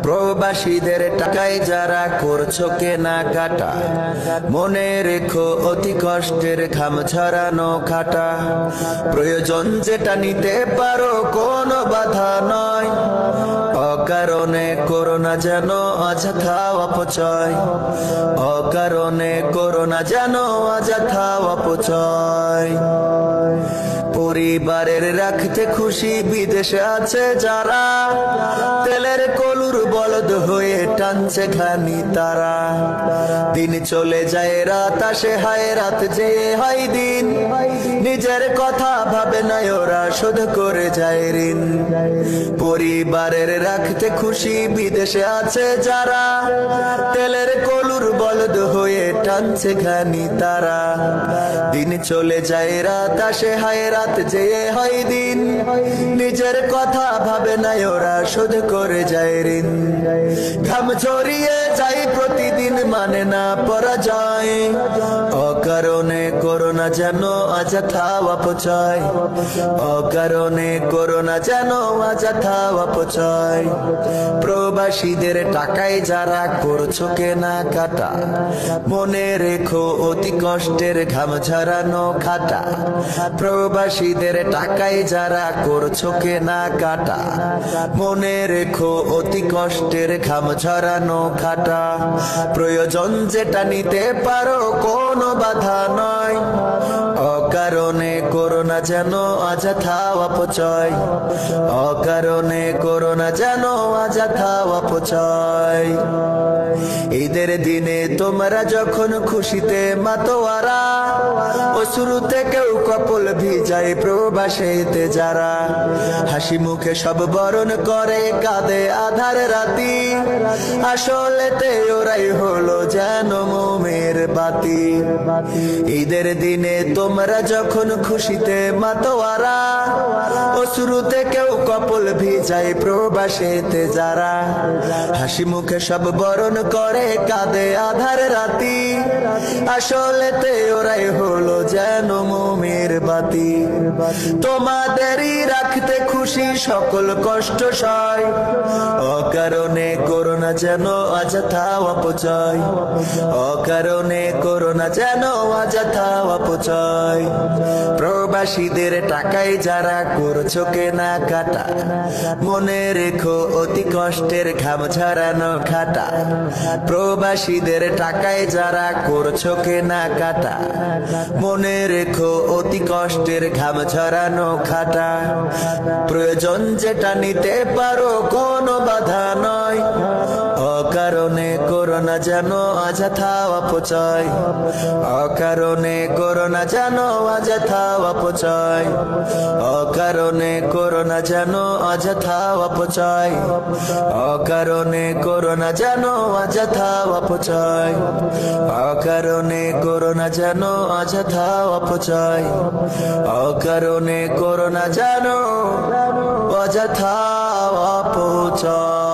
প্রবাসীদের টাকায় যারা করছো কেনাকাটা, মনে রেখো অতি কষ্টের ঘাম ঝরানো খাটা। প্রয়োজন যেটা নিতে পারো কোনো বাধা নয়, অকারণে করো না যেন অযথা অপচয়, অকারণে করো না যেন অযথা অপচয়। পরিবারের রাখতে খুশি বিদেশে আছে যারা, তেলের কলুর বলদ হয়ে টানছে খানি তারা। দিন চলে যায় রাত আসে, হায় রাত যে হয় দিন, নিজের কথা ভাবে না ওরা শোধ করে যায় ঋণ। পরিবারের রাখতে খুশি বিদেশে আছে যারা, তেলের কলুর বলদ হয়ে টানছে খানি তারা। দিন চলে যায় রাত আসে, হায় রাত যে হয় দিন, নিজের কথা ভাবে না ওরা শোধ করে যায় ঋণ। ঘাম ঝরিয়ে যাই প্রতিদিন মানে না পরাজয়, অকারণে করো না যেন অযথা অপচয়, অকারণে করো না যেন অযথা অপচয়। প্রবাসীদের টাকায় যারা করছো কেনাকাটা, মনে রেখো অতি কষ্টের ঘাম ঝরানো খাটা। প্রবাসীদের টাকায় যারা করছো কেনাকাটা, মনে রেখো অতি কষ্টের ঘাম ঝরানো খাটা। প্রয়োজন যেটা নিতে পারো কোনো বাধা নয়, অকারণে করো না যেন অযথা অপচয়, অকারণে করো না যেন অযথা অপচয়। ঈদের দিনে তোমরা যখন খুশিতে মাতোয়ারা, অশ্রুতে কেউ কপল ভিজায় প্রবাসীতে যারা। হাসি মুখে সব বরণ করে কাঁদে আধার রাতি, আসলেতে ওরাই হলো যেন মোমের বাতি। ঈদের দিনে তোমরা যখন খুশিতে মাতোয়ারা, অশ্রুতে কেউ কপল ভিজায় প্রবাসীতে যারা। হাসি মুখে সব বরণ করে কাঁদে আধার রাতি, আসলেতে ওরাই হলো যেন মোমের বাতি। তোমাদেরই রাখতে খুশি সকল কষ্ট সয়, অকারণে করো না যেন অযথা অপচয়, অকারণে করো না যেন অযথা অপচয়। প্রবাসীদের টাকায় যারা করছো কেনাকাটা, মনে রেখো অতি কষ্টের ঘাম ঝরানো খাটা। প্রবাসীদের টাকায় যারা করছো কেনাকাটা, মনে রেখো অতি কষ্টের ঘাম ঝরানো খাটা। প্রয়োজন যেটা নিতে পারো কোনো বাধা নয়, অকারণে করো না যেন অযথা অপচয়, অকারণে করো না যেন অযথা অপচয়, অকারণে করো না যেন অযথা অপচয়, অকারণে করো না যেন অযথা অপচয়, অকারণে করো না যেন অযথা অপচয়, অকারণে করো না যেন অযথা অপচয়।